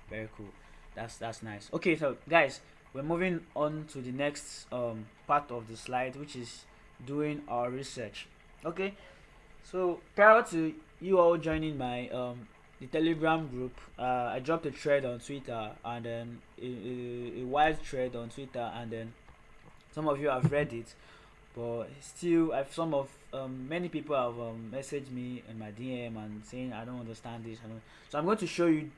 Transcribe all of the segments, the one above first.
Very cool. That's nice. Okay, so guys, we're moving on to the next part of the slide, which is doing our research. Okay, so prior to you all joining my the Telegram group, I dropped a thread on Twitter, and then a wide thread on Twitter, and then some of you have read it, but still, I've some of many people have messaged me in my DM and saying I don't understand this. I don't. So I'm going to show you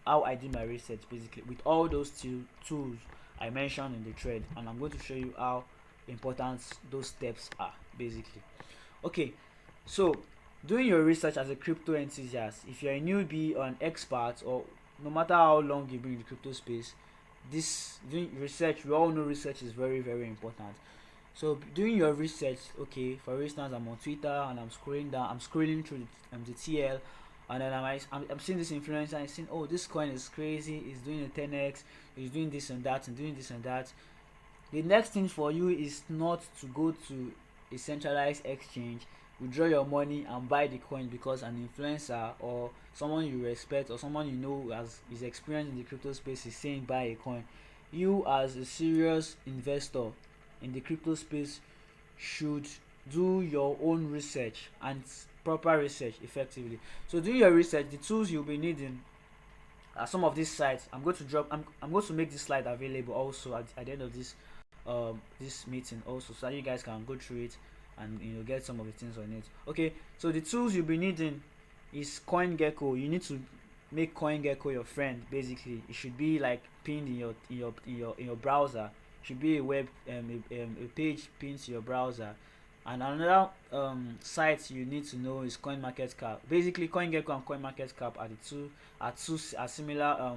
how I did my research basically with all those two tools I mentioned in the thread, and I'm going to show you how important those steps are basically. Okay, so doing your research as a crypto enthusiast, if you're a newbie or an expert, or no matter how long you've been in the crypto space, this doing research, we all know research is very very important. So doing your research, okay, for instance, I'm on Twitter and I'm scrolling down, I'm scrolling through the TL, and then I'm seeing this influencer and saying, oh, this coin is crazy, it's doing a 10x, it's doing this and that and doing this and that. The next thing for you is not to go to a centralized exchange, withdraw your money and buy the coin because an influencer or someone you respect or someone you know as is experienced in the crypto space is saying buy a coin. You as a serious investor in the crypto space should do your own research and proper research effectively. So do your research. The tools you'll be needing are some of these sites. I'm going to make this slide available also at the end of this meeting also, so that you guys can go through it and get some of the things on it. Okay, so the tools you'll be needing is CoinGecko. You need to make CoinGecko your friend basically. It should be like pinned in your browser. It should be a web a page pinned to your browser. And another site you need to know is CoinMarketCap. Basically, CoinGecko and CoinMarketCap are similar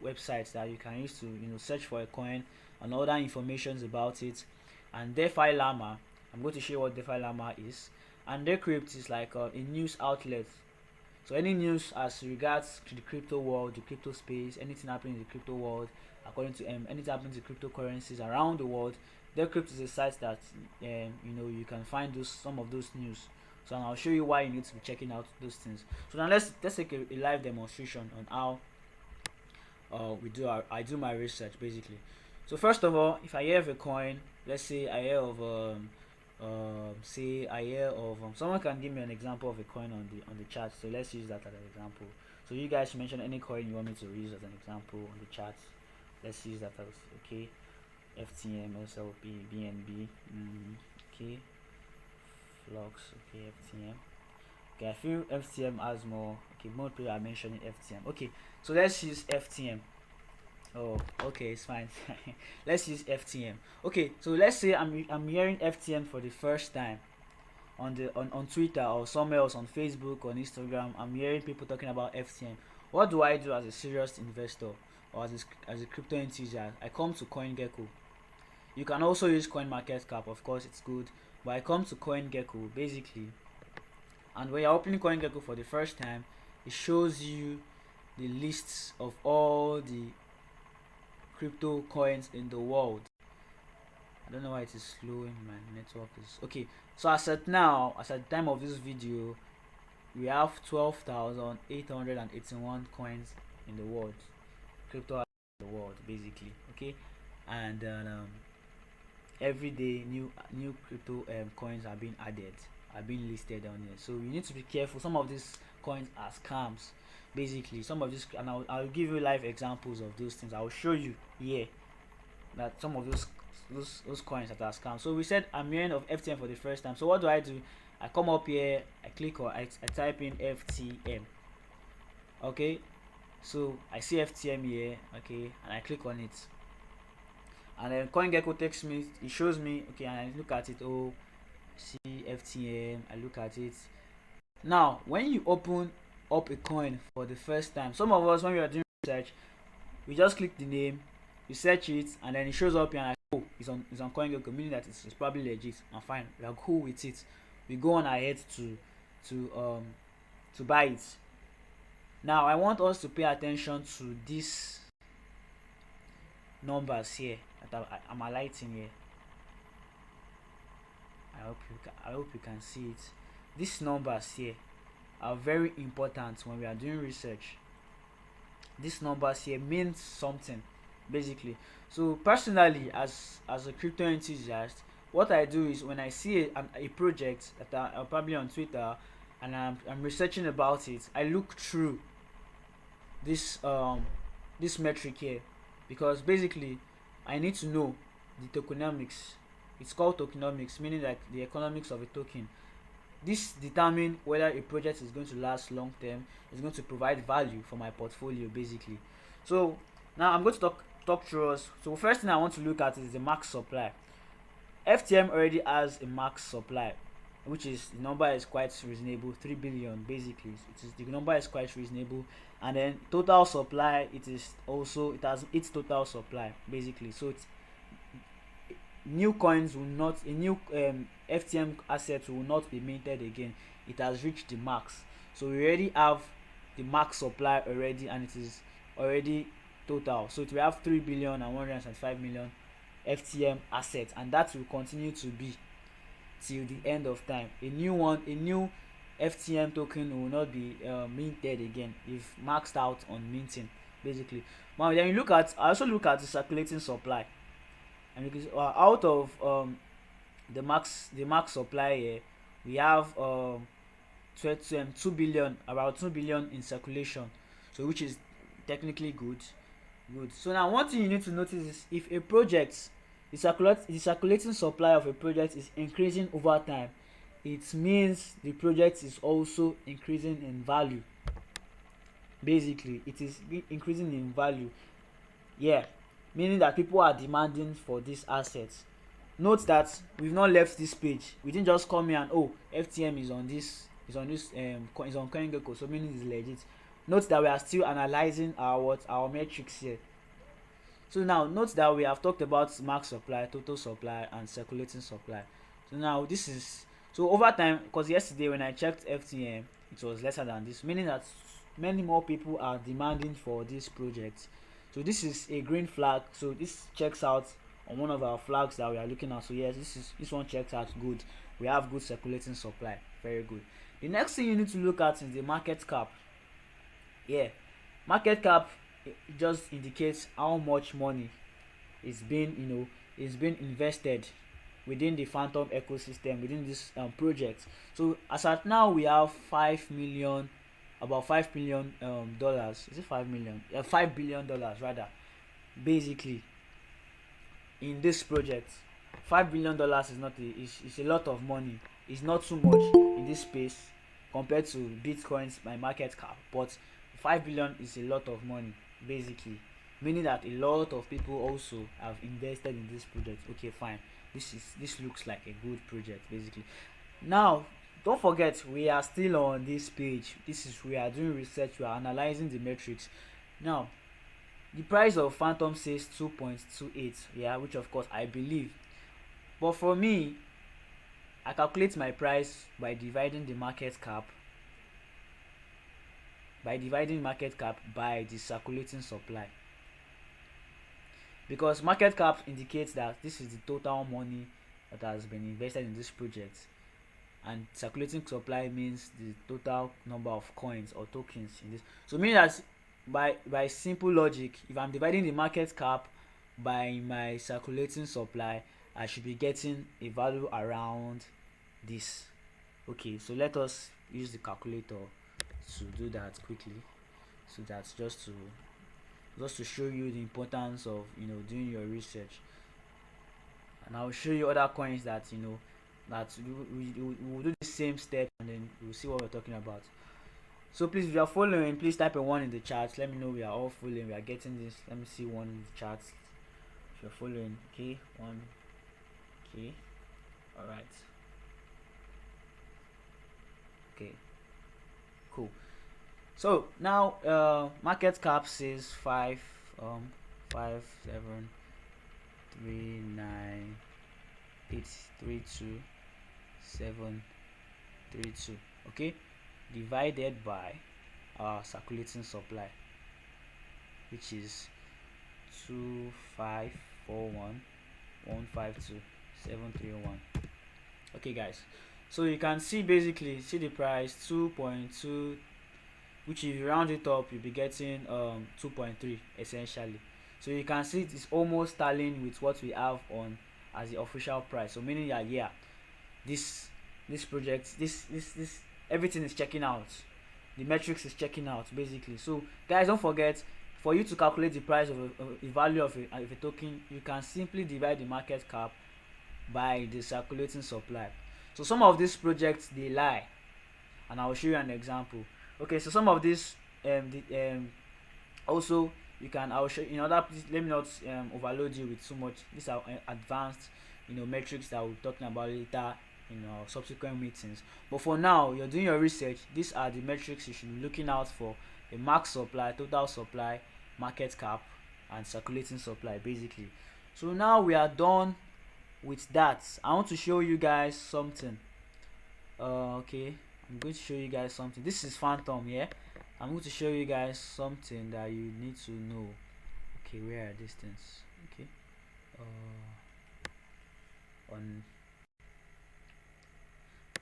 websites that you can use to search for a coin and other informations about it. And DeFi Llama, I'm going to show you what DeFi Llama is. And Decrypt is like a news outlet. So any news as regards to the crypto world, the crypto space, anything happening in the crypto world, according to anything happening to cryptocurrencies around the world, Decrypt is a site that you can find some of those news. So I'll show you why you need to be checking out those things. So now let's take a live demonstration on how I do my research basically. So first of all, if I hear of a coin, let's say I hear of someone can give me an example of a coin on the chat. So let's use that as an example. So you guys mention any coin you want me to use as an example on the chat. Let's use that as okay. FTM, SLP, BNB, okay, Flux, okay, FTM. Okay, I feel FTM has more. Okay, more people are mentioning FTM. Okay, so let's use FTM. Oh, okay, it's fine. Let's use FTM. Okay, so let's say I'm hearing FTM for the first time on Twitter or somewhere else on Facebook, on Instagram. I'm hearing people talking about FTM. What do I do as a serious investor or as a crypto enthusiast? I come to CoinGecko. You can also use CoinMarketCap, of course, it's good. But I come to CoinGecko basically, and when you're opening CoinGecko for the first time, it shows you the lists of all the crypto coins in the world. I don't know why it is slow in my network is okay. So as at now, as at the time of this video, we have 12,881 coins in the world, crypto in the world basically. Okay, and every day new crypto coins are being added, are being listed on here. So you need to be careful. Some of these coins are scams basically. Some of this, and I'll give you live examples of those things. I'll show you here that some of those coins that are scams. So we said I'm hearing of FTM for the first time. So what do? I come up here, I click or I type in FTM. Okay, so I see FTM here, okay, and I click on it, and then CoinGecko takes me, it shows me, okay, and I look at it. Oh, see FTM, I look at it. Now when you open up a coin for the first time, some of us when we are doing research, we just click the name, you search it, and then it shows up here and oh, it's on CoinGecko, meaning that it's probably legit and fine, we are cool with it. We go on ahead to buy it. Now I want us to pay attention to these numbers here that I'm highlighting here. I hope you can see it. These numbers here are very important when we are doing research. these numbers here means something, basically. So personally, as a crypto enthusiast, what I do is when I see a project that probably on Twitter, and I'm researching about it, I look through this this metric here, because basically I need to know the tokenomics. It's called tokenomics, meaning like the economics of a token. This determine whether a project is going to last long term, is going to provide value for my portfolio, basically. So now I'm going to talk through us. So first thing I want to look at is the max supply. FTM already has a max supply, which is the number is quite reasonable, 3 billion basically. It is, the number is quite reasonable. And then total supply, it is also, it has its total supply basically. So it's, new coins will not, a new FTM asset will not be minted again. It has reached the max. So we already have the max supply already, and it is already total. So we have 3 billion and 175 million FTM assets, and that will continue to be till the end of time. A new FTM token will not be minted again if maxed out on minting, basically. Now then you look at, I also look at the circulating supply, and because out of the max supply here, we have 2 billion, about 2 billion in circulation, so which is technically good. So now one thing you need to notice is if a project, the circulating supply of a project is increasing over time, it means the project is also increasing in value. Basically it is increasing in value, yeah, meaning that people are demanding for these assets. Note that we've not left this page. We didn't just come here and, oh, FTM is on this, is on CoinGecko, so meaning it's legit. Note that we are still analyzing our metrics here. So now note that we have talked about max supply, total supply, and circulating supply. So now this is, so over time, because yesterday when I checked FTM, it was lesser than this, meaning that many more people are demanding for this project. So this is a green flag. So this checks out on one of our flags that we are looking at. So yes, this one checks out good. We have good circulating supply, very good. The next thing you need to look at is the market cap. Yeah, market cap, it just indicates how much money is being, is being invested within the Phantom ecosystem, within this project. So as at now, we have 5 million, about $5 billion dollars. Is it 5 million? $5 billion rather, basically, in this project. $5 billion is not is a lot of money. It's not too much in this space compared to Bitcoin's my market cap, but 5 billion is a lot of money, basically, meaning that a lot of people also have invested in this project. Okay, fine, this looks like a good project, basically. Now don't forget, we are still on this page. We are doing research, we are analyzing the metrics. Now the price of Phantom says 2.28, yeah, which of course I believe, but for me, I calculate my price by dividing the market cap by the circulating supply, because market cap indicates that this is the total money that has been invested in this project, and circulating supply means the total number of coins or tokens in this. So meaning that by simple logic, if I'm dividing the market cap by my circulating supply, I should be getting a value around this. Okay, so let us use the calculator to do that quickly. So that's just to show you the importance of doing your research, and I'll show you other coins that that we will do the same step, and then we'll see what we're talking about. So please, if you are following, please type a 1 in the chat. Let me know we are all following, we are getting this. Let me see 1 in the chat if you're following. Okay, 1. Okay, all right. Okay, cool. So now market cap says 5,739,832,732. Okay, divided by our circulating supply, which is 2,541,152,731. Okay guys, so you can see, basically see the price 2.2, which if you round it up you'll be getting 2.3 essentially. So you can see it is almost tallying with what we have on as the official price. So meaning that yeah, this project, this everything is checking out, the metrics is checking out basically. So guys, don't forget, for you to calculate the price of the value of a token, you can simply divide the market cap by the circulating supply. So some of these projects they lie, and I will show you an example. Okay, so some of these also you can, I will show, in order, please let me not overload you with so much. These are advanced metrics that we'll be talking about later in our subsequent meetings. But for now, you're doing your research. These are the metrics you should be looking out for: the max supply, total supply, market cap, and circulating supply basically. So now we are done with that. I want to show you guys something. Okay, I'm going to show you guys something. This is Phantom, yeah. I'm going to show you guys something that you need to know. Okay, where are these things? Okay,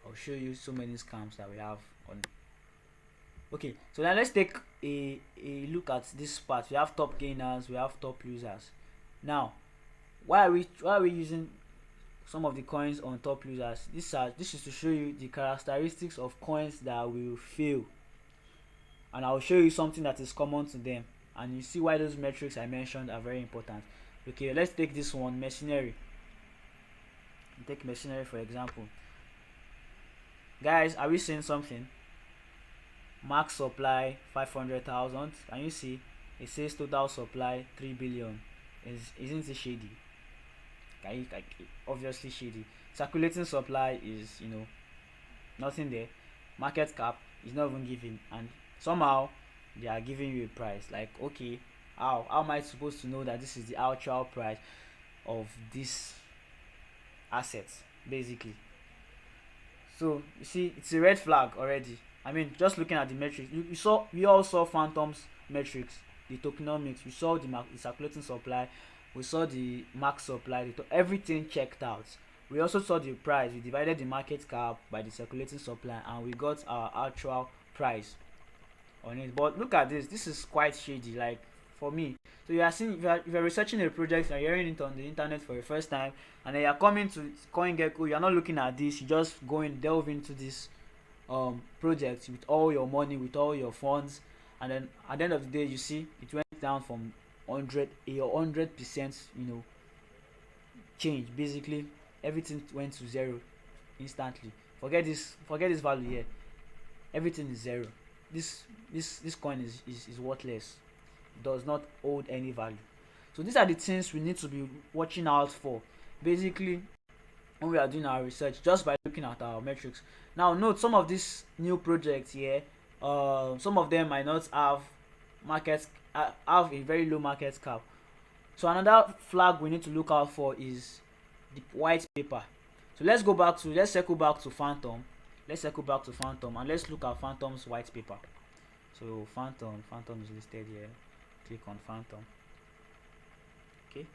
I'll show you so many scams that we have on. Okay, so now let's take a look at this part. We have top gainers, we have top losers. Now, why are we using some of the coins on top losers? This is to show you the characteristics of coins that will fail, and I'll show you something that is common to them, and you see why those metrics I mentioned are very important. Okay, let's take this one, mercenary. Take mercenary for example. Guys, are we seeing something? Max supply 500,000. Can you see it says total supply 3 billion? Isn't it shady? Obviously shady. Circulating supply is nothing there. Market cap is not even given, and somehow they are giving you a price. Like, okay, how am I supposed to know that this is the actual price of this asset basically? So you see, it's a red flag already. I mean, just looking at the metrics, we all saw Phantom's metrics, the tokenomics, we saw the circulating supply, we saw the max supply, everything checked out. We also saw the price. We divided the market cap by the circulating supply, and we got our actual price on it. But look at this is quite shady, like, for me. So you are seeing, if you're researching a project and you're hearing it on the internet for the first time, and then you're coming to CoinGecko, you're not looking at this, you just delve into this project with all your money, with all your funds, and then at the end of the day you see it went down from 100% change. Basically everything went to zero instantly. Forget this value here, everything is zero. This coin is worthless, does not hold any value. So these are the things we need to be watching out for basically when we are doing our research, just by looking at our metrics. Now note, some of these new projects here, some of them might not have have a very low market cap. So another flag we need to look out for is the white paper. So let's circle back to Phantom. And let's look at Phantom's white paper. So Phantom is listed here. Click on Phantom. Okay,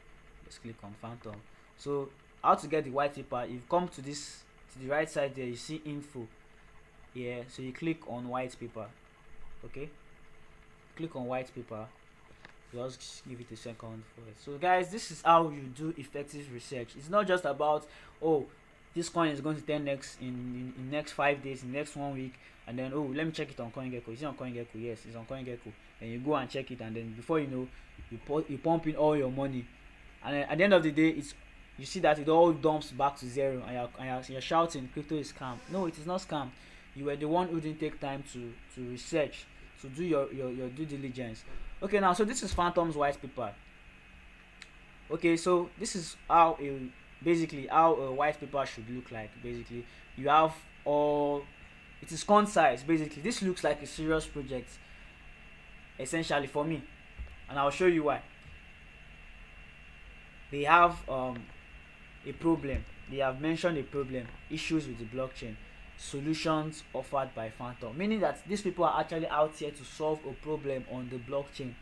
let's click on Phantom. So how to get the white paper? You come to the right side there, you see info here. So you click on white paper. Okay, click on white paper. Just give it a second for it. So guys, this is how you do effective research. It's not just about, oh, this coin is going to 10x in next 5 days, in next 1 week, and then, oh, let me check it on CoinGecko. Is it on CoinGecko? Yes, it's on CoinGecko. And you go and check it, and then before you know, you pump in all your money, and then at the end of the day, you see that it all dumps back to zero, and you're shouting crypto is scam. No, it is not scam. You were the one who didn't take time to research, to do your due diligence. Okay, now, so this is Phantom's white paper. Okay, so this is how a white paper should look like. Basically, you have it is concise. Basically, this looks like a serious project essentially for me, and I'll show you why. They have a problem. They have mentioned a problem: issues with the blockchain, solutions offered by Phantom, meaning that these people are actually out here to solve a problem on the blockchain.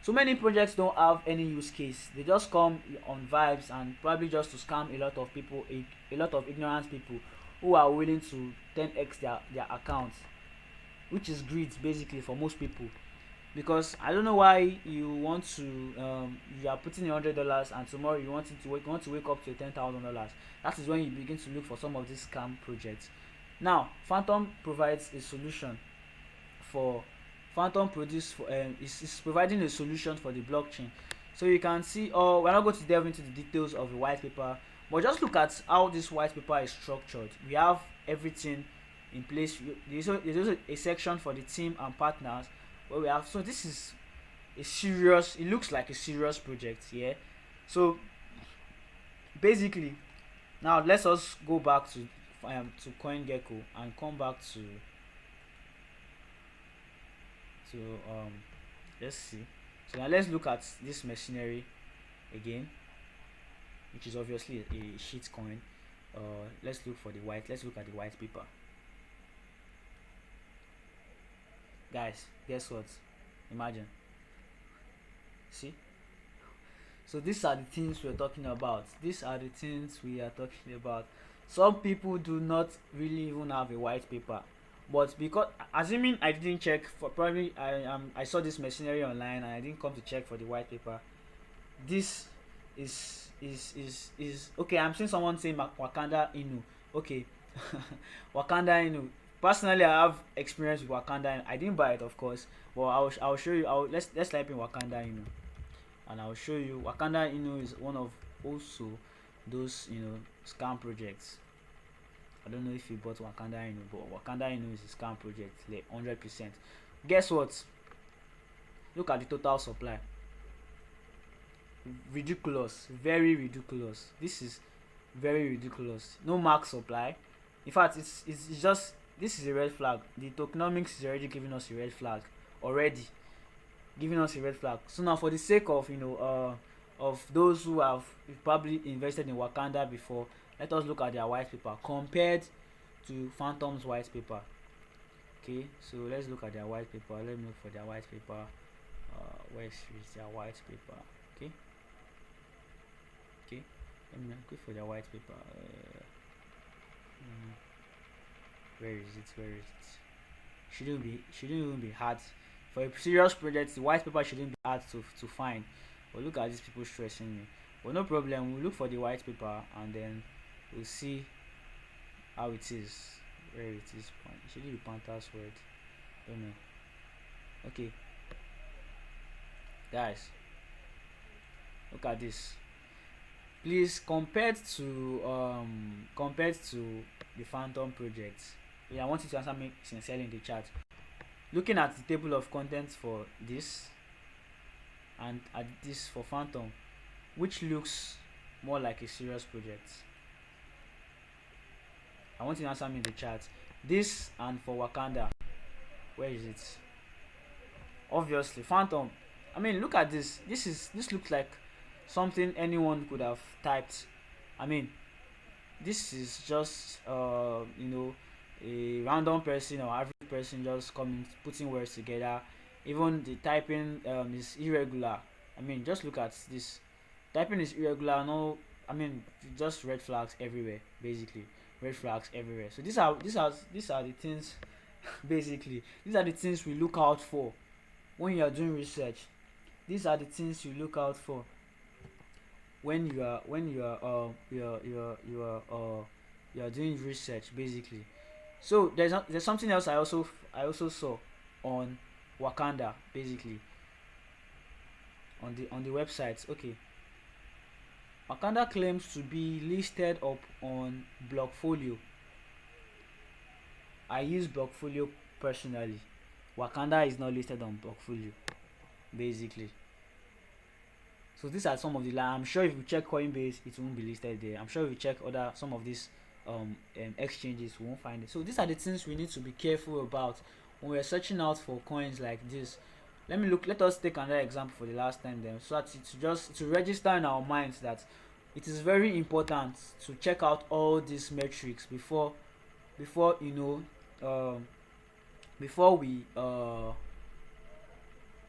So many projects don't have any use case. They just come on vibes and probably just to scam a lot of people, a lot of ignorant people who are willing to 10x their accounts. which is greed basically for most people. Because I don't know why you want to you are putting $100 and tomorrow you want to wake up to $10,000. That is when you begin to look for some of these scam projects. Now Phantom provides a solution for Phantom produce for is providing a solution for the blockchain. So you can see, or we're not going to delve into the details of the white paper, but just look at how this white paper is structured. We have everything in place. There's also a section for the team and partners where we have. So this is a serious. It looks like a serious project, yeah. So basically, now let's us go back to CoinGecko and come back to let's see. So now let's look at this machinery again, which is obviously a shit coin. Let's look at the white paper. Guys, guess what? Imagine. See? So these are the things we're talking about. These are the things we are talking about. Some people do not really even have a white paper. But because assuming I didn't check for, probably I saw this machinery online and I didn't come to check for the white paper. This is okay. I'm seeing someone saying Wakanda Inu. Okay. Wakanda Inu. Personally, I have experience with Wakanda. I didn't buy it, of course, but I'll show you. Let's type in Wakanda Inu, and I'll show you. Wakanda Inu is one of also those scam projects. I don't know if you bought Wakanda Inu, but Wakanda Inu is a scam project, like 100%. Guess what? Look at the total supply. Ridiculous, very ridiculous. This is very ridiculous. No max supply. In fact, it's just, this is a red flag. The tokenomics is already giving us a red flag already. So now, for the sake of those who have probably invested in Wakanda before, let us look at their white paper compared to Phantom's white paper. Okay, so let's look at their white paper. Let me look for their white paper. Where is their white paper? Okay, let me go for their white paper. Where is it? Shouldn't even be hard for a serious project. The white paper shouldn't be hard to find. But look at these people stressing me. But no problem, we'll look for the white paper and then we'll see how it is. Where it is. It should be Panther's word. Don't know. Okay, guys, look at this. Please, compared to the Phantom project, I want you to answer me sincerely in the chat. Looking at the table of contents for this and at this for Phantom, which looks more like a serious project? I want you to answer me in the chat. This and for Wakanda, where is it? Obviously Phantom. I mean, look at this. This looks like something anyone could have typed. I mean, this is just a random person or average person just coming, putting words together. Even the typing is irregular. I mean, just look at this. Typing is irregular. No, I mean, just red flags everywhere. Basically, red flags everywhere. So these are the things. Basically, these are the things we look out for when you are doing research. These are the things you look out for when you are doing research, basically. So there's something else I also saw on Wakanda, basically, on the websites. Okay, Wakanda claims to be listed up on Blockfolio. I use Blockfolio personally. Wakanda is not listed on Blockfolio, basically. So these are some of the I'm sure if you check Coinbase, it won't be listed there. I'm sure if you check some of these exchanges, we won't find it. So these are the things we need to be careful about when we're searching out for coins like this. Let us take another example for the last time then, so that to register in our minds that it is very important to check out all these metrics before before we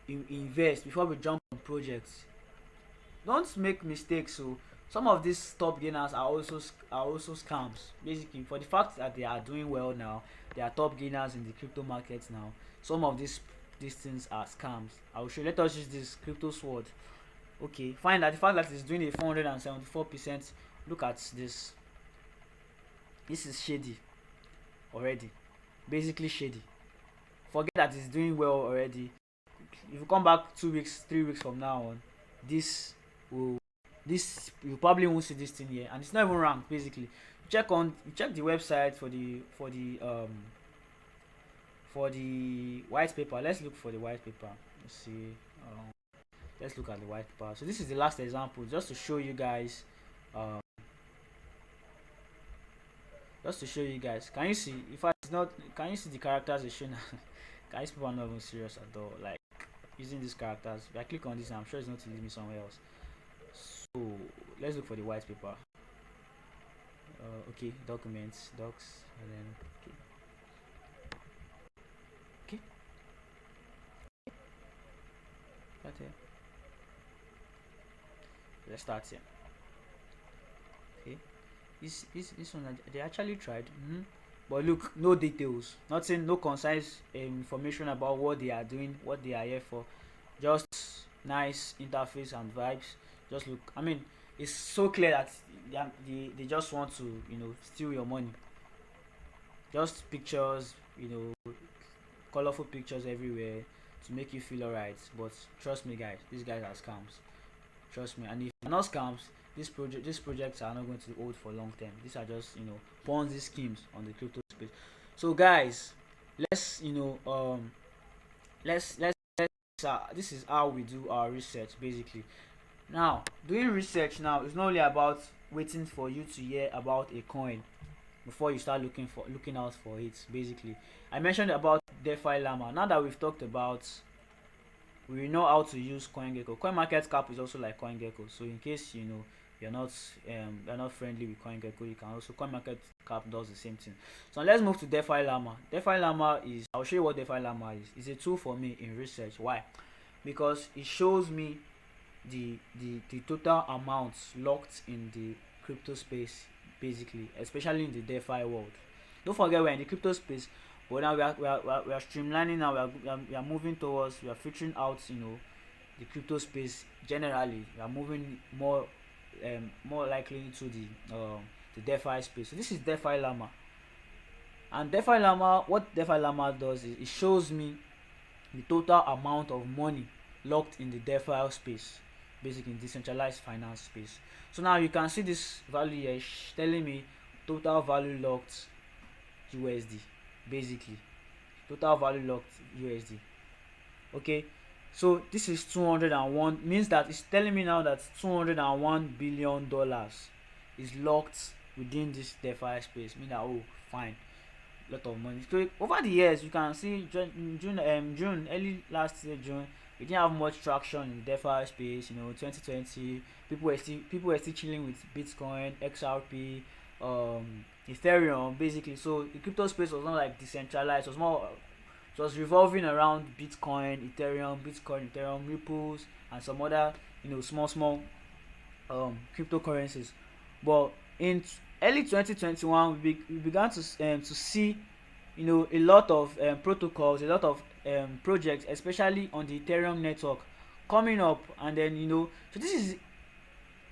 invest, before we jump on projects. Don't make mistakes. So some of these top gainers are also scams, basically, for the fact that they are doing well now. they are top gainers in the crypto market now. Some of these things are scams. I will show. Let us use this crypto sword. Okay, find that the fact that it's doing a 474%. Look at this. This is shady already. Basically shady. Forget that it's doing well already. If you come back 2 weeks, 3 weeks from now on, this will this you probably won't see this thing here, and it's not even ranked. Basically, you check the website for the white paper. Let's look for the white paper. Let's see. Um, let's look at the white paper. So this is the last example, just to show you guys. Um, just to show you guys. Can you see? If I it's not, can you see the characters they show now? Guys, people are not even serious at all. Like using these characters. If I click on this, I'm sure it's not to lead me somewhere else. So let's look for the white paper. Okay, documents, docs, and then okay, right here. Let's start here. Okay, this one they actually tried. But look, no details, nothing, no concise information about what they are doing, what they are here for. Just nice interface and vibes. Just look, I mean, it's so clear that they just want to, steal your money. Just pictures, colorful pictures everywhere to make you feel alright. But trust me, guys, these guys are scams. Trust me. And if they're not scams, these projects are not going to hold for long term. These are just Ponzi schemes on the crypto space. So guys, let's this is how we do our research basically. Now, doing research now is not only about waiting for you to hear about a coin before you start looking out for it. Basically, I mentioned about DeFi Llama. Now that we've talked about, we know how to use CoinGecko. CoinMarketCap is also like CoinGecko. So in case you're not friendly with CoinGecko, you can also CoinMarketCap does the same thing. So let's move to DeFi Llama. DeFi Llama is, I'll show you what DeFi Llama is. It's a tool for me in research. Why? Because it shows me the total amounts locked in the crypto space, basically, especially in the DeFi world. Don't forget, we're in the crypto space, but now we are streamlining. Now we are moving towards, we are filtering out the crypto space generally. We are moving more likely into the DeFi space. So this is DeFi Llama, and DeFi Llama, what DeFi Llama does is it shows me the total amount of money locked in the DeFi space, basically in decentralized finance space. So now you can see this value here telling me total value locked USD, basically total value locked USD. Okay, so this is 201, means that it's telling me now that $201 billion is locked within this DeFi space. Mean that, oh fine, lot of money. So over the years you can see June early last year, June, we didn't have much traction in the DeFi space. 2020, people were still chilling with Bitcoin, XRP, Ethereum, basically. So the crypto space was not like decentralized. It was revolving around Bitcoin, Ethereum, Ripples, and some other small cryptocurrencies. But in early 2021, we began to see a lot of protocols, a lot of projects, especially on the Ethereum network, coming up. And then so this is,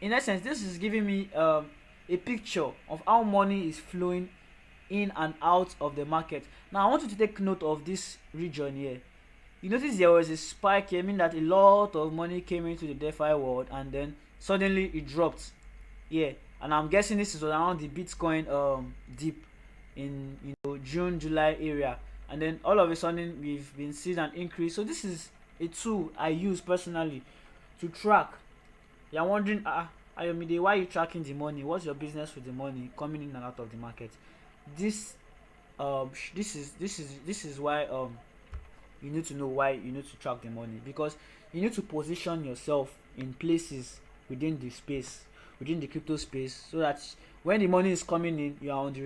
in essence, this is giving me a picture of how money is flowing in and out of the market. Now I want you to take note of this region here. You notice there was a spike here, meaning that a lot of money came into the DeFi world, and then suddenly it dropped. Yeah, and I'm guessing this is around the Bitcoin dip in June, July area, and then all of a sudden we've been seeing an increase. So this is a tool I use personally to track. You're wondering, Ayomide, why are you tracking the money? What's your business with the money coming in and out of the market? This is why you need to know why you need to track the money, because you need to position yourself in places within the space, within the crypto space, so that when the money is coming in, you are on the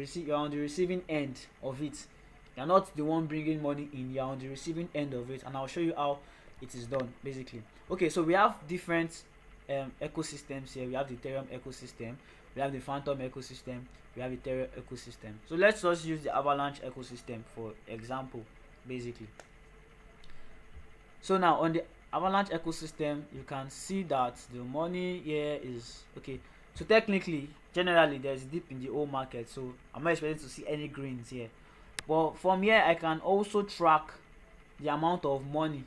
receiving end of it. You're not the one bringing money in, you're on the receiving end of it, and I'll show you how it is done basically. Okay, so we have different ecosystems here. We have the Ethereum ecosystem, we have the Phantom ecosystem, we have the Terra ecosystem. So let's just use the Avalanche ecosystem for example, basically. So now on the Avalanche ecosystem, you can see that the money here is okay. So technically, generally, there's a dip in the old market, so I'm not expecting to see any greens here. But from here, I can also track the amount of money,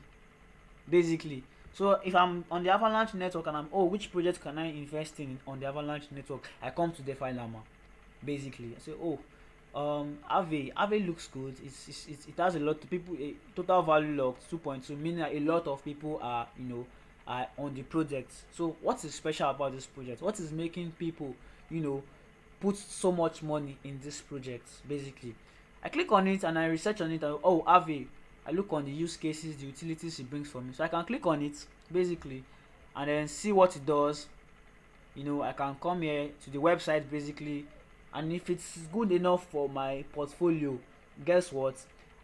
basically. So if I'm on the Avalanche network and I'm, oh, which project can I invest in on the Avalanche network? I come to DeFi Llama, basically. I say, oh, Ave looks good. It has a lot of people. Total value locked 2.2, meaning that a lot of people are, are on the project. So what is special about this project? What is making people, you know put so much money in this project? Basically, I click on it and I research on it, and, oh, Ave, I look on the use cases, the utilities it brings for me, so I can click on it, basically, and then see what it does. I can come here to the website, basically, and if it's good enough for my portfolio, guess what,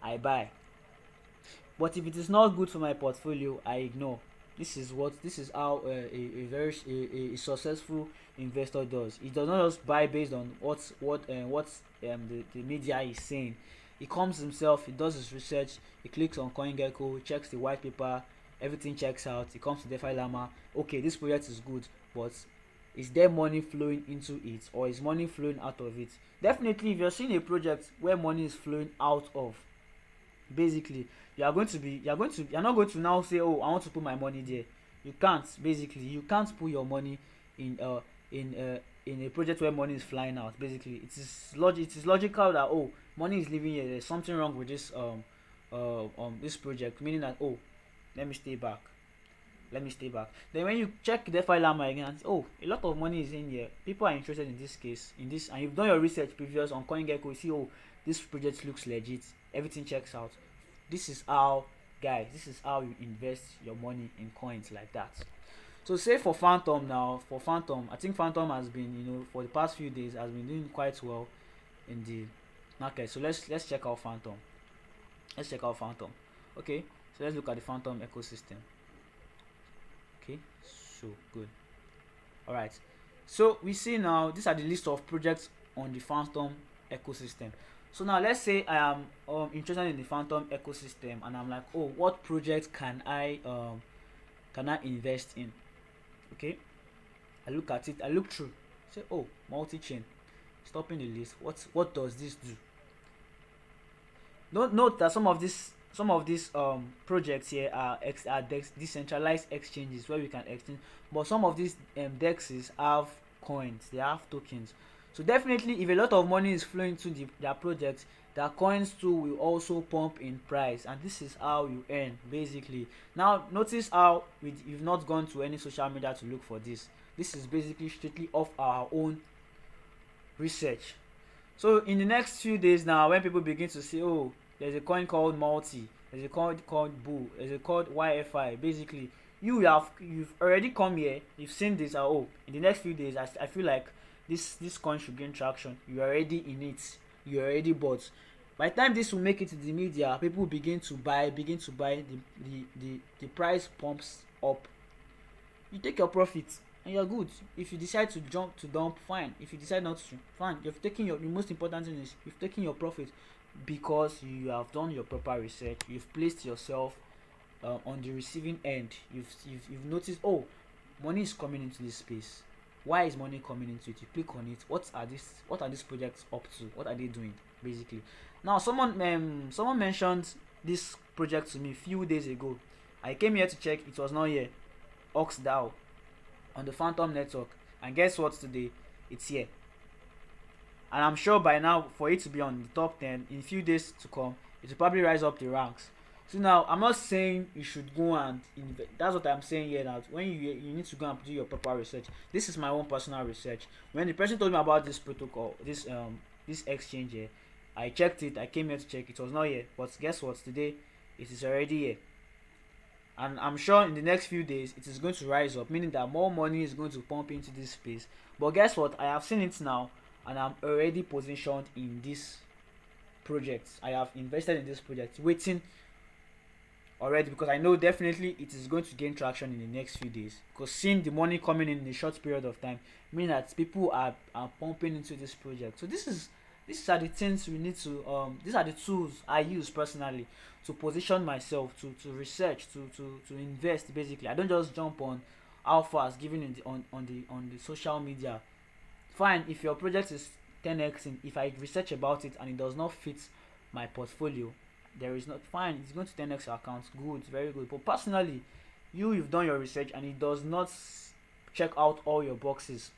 I buy. But if it is not good for my portfolio, I ignore. This is how a successful investor does. He does not just buy based on the media is saying. He comes himself, he does his research, he clicks on CoinGecko, checks the white paper, everything checks out. He comes to DeFi Llama. Okay, this project is good, but is there money flowing into it, or is money flowing out of it? Definitely, if you're seeing a project where money is flowing out of, basically, you're not going to now say, oh, I want to put my money there. You can't. Basically, you can't put your money in in a project where money is flying out. Basically, it is logical that, oh, money is leaving here, there's something wrong with this project, meaning that, oh, let me stay back. Then when you check the DeFi Llama again and say, oh, a lot of money is in here, people are interested in this case, and you've done your research previous on CoinGecko, you see, oh, this project looks legit, everything checks out. This is how, guys, this is how you invest your money in coins like that. So say for Phantom now, I think Phantom has been, for the past few days, has been doing quite well in the market. So let's check out Phantom. Okay, so let's look at the Phantom ecosystem. Okay, so good. All right, so we see now these are the list of projects on the Phantom ecosystem. So now let's say I am interested in the Phantom ecosystem, and I'm like, oh, what project can I invest in? Okay, I look at it, I look through, say, oh, multi-chain, stopping the list. What does this do? Don't note that some of these projects here are decentralized exchanges where we can exchange, but some of these dexes have coins, they have tokens. So definitely, if a lot of money is flowing to their projects, their coins too will also pump in price, and this is how you earn, basically. Now notice how you've not gone to any social media to look for this. This is basically strictly off our own research. So in the next few days now, when people begin to say, oh, there's a coin called Multi, there's a coin called Boo, there's a called YFI, basically, you've already come here, you've seen this, oh, in the next few days, I feel like this coin should gain traction. You're already in it, you already bought. By the time this will make it to the media, people begin to buy, the price pumps up. You take your profit and you're good. If you decide to dump, fine. If you decide not to, fine. The most important thing is you've taken your profit, because you have done your proper research. You've placed yourself on the receiving end. You've noticed, oh, money is coming into this space. Why is money coming into it? You click on it. What are these projects up to? What are they doing, basically? Now someone mentioned this project to me a few days ago. I came here to check, it was not here. OxDAO on the Phantom network, and guess what, today it's here. And I'm sure by now, for it to be on the top 10 in a few days to come, it will probably rise up the ranks. So now, I'm not saying you should go and invest. That's what I'm saying here. That when you need to go and do your proper research. This is my own personal research. When the person told me about this protocol, this exchange here, I checked it. I came here to check. It was not here, but guess what? Today, it is already here. And I'm sure in the next few days, it is going to rise up, meaning that more money is going to pump into this space. But guess what? I have seen it now, and I'm already positioned in this project. I have invested in this project, waiting already, because I know definitely it is going to gain traction in the next few days, because seeing the money coming in a short period of time mean that people are pumping into this project. So these are the things we need to these are the tools I use personally to position myself, to research, to invest. Basically, I don't just jump on how fast given in the on the social media. Fine, if your project is 10x, if I research about it and it does not fit my portfolio, there is not, fine, it's going to 10x your account, good, very good. But personally, you've done your research and it does not check out all your boxes.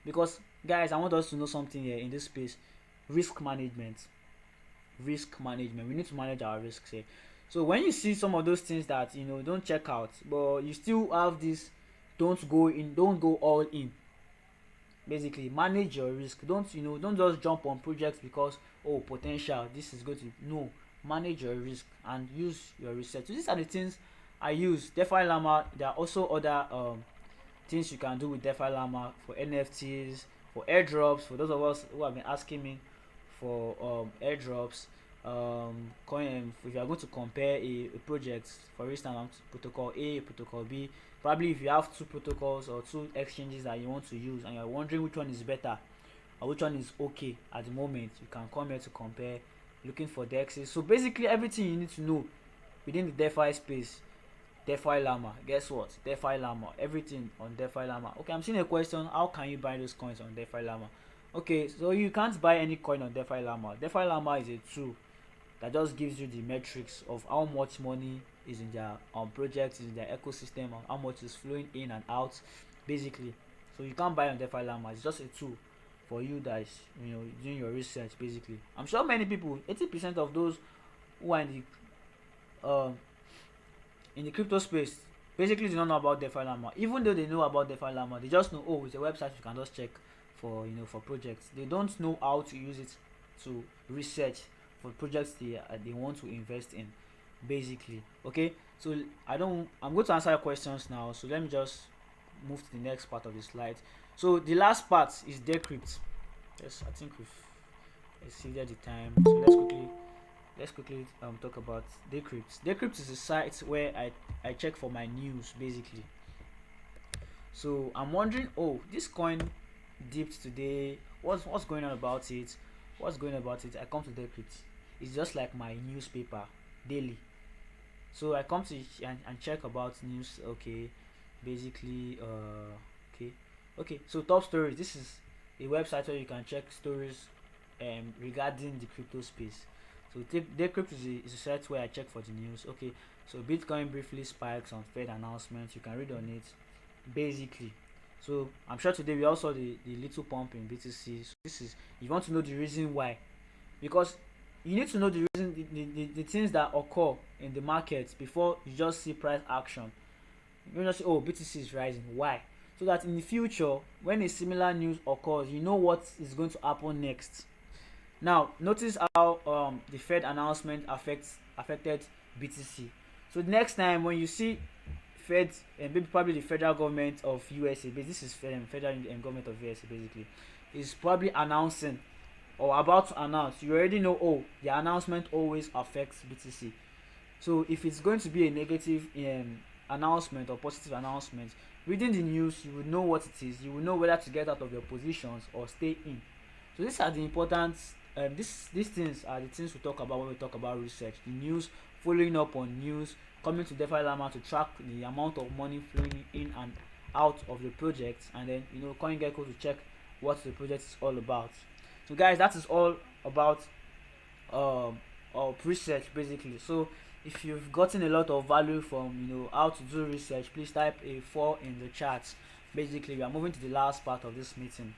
Because guys, I want us to know something here in this space: risk management. Risk management, we need to manage our risks here. So when you see some of those things that don't check out, but you still have this, don't go all in. Basically, manage your risk. Don't just jump on projects because, oh, potential, this is going to, no. Manage your risk and use your research. So these are the things I use. DeFi Llama, there are also other things you can do with DeFi Llama for NFTs, for airdrops, for those of us who have been asking me for airdrops. Coin, if you are going to compare a project, for instance, protocol A, protocol B, probably if you have two protocols or two exchanges that you want to use and you're wondering which one is better or which one is okay at the moment, you can come here to compare, looking for dexes. So basically everything you need to know within the DeFi space, DeFi Llama. Guess what? DeFi Llama. Everything on DeFi Llama. Okay, I'm seeing a question. How can you buy those coins on DeFi Llama? Okay, so you can't buy any coin on DeFi Llama. DeFi Llama is a tool that just gives you the metrics of how much money is in their projects, is in their ecosystem, and how much is flowing in and out, basically. So you can't buy on DeFi Llama. It's just a tool for you that is doing your research. Basically, I'm sure many people, 80% of those who are in the crypto space, basically do not know about DeFi Llama. Even though they know about DeFi Llama, they just know, oh, it's a website you can just check for for projects. They don't know how to use it to research for projects they want to invest in, basically. Okay, so I'm going to answer your questions now, so let me just move to the next part of the slide. So the last part is decrypt. Yes, I think we've exceeded the time, so let's quickly talk about decrypt. Decrypt is a site where I check for my news, basically. So I'm wondering, oh, this coin dipped today, what's going on about it, I come to decrypt. It's just like my newspaper daily. So I come to and check about news. Okay, basically, okay, so top stories. This is a website where you can check stories regarding the crypto space. So decrypt is a site where I check for the news. Okay, so Bitcoin briefly spikes on Fed announcements. You can read on it, basically. So I'm sure today we also the little pump in BTC. So this is, if you want to know the reason why, because you need to know the reason, the things that occur in the market before you just see price action. You don't just say, oh, BTC is rising, why? So that in the future, when a similar news occurs, you know what is going to happen next. Now notice how the Fed announcement affected BTC. So next time when you see Fed, and maybe probably the federal government of USA, but this is federal government of USA, basically, is probably announcing or about to announce, you already know, oh, the announcement always affects BTC. So if it's going to be a negative announcement or positive announcement, reading the news, you will know what it is. You will know whether to get out of your positions or stay in. So these are the important these things are the things we talk about when we talk about research. The news, following up on news, coming to DeFi Llama to track the amount of money flowing in and out of the project, and then CoinGecko to check what the project is all about. So guys, that is all about research, basically. So if you've gotten a lot of value from how to do research, please type a 4 in the chat. Basically, we are moving to the last part of this meeting.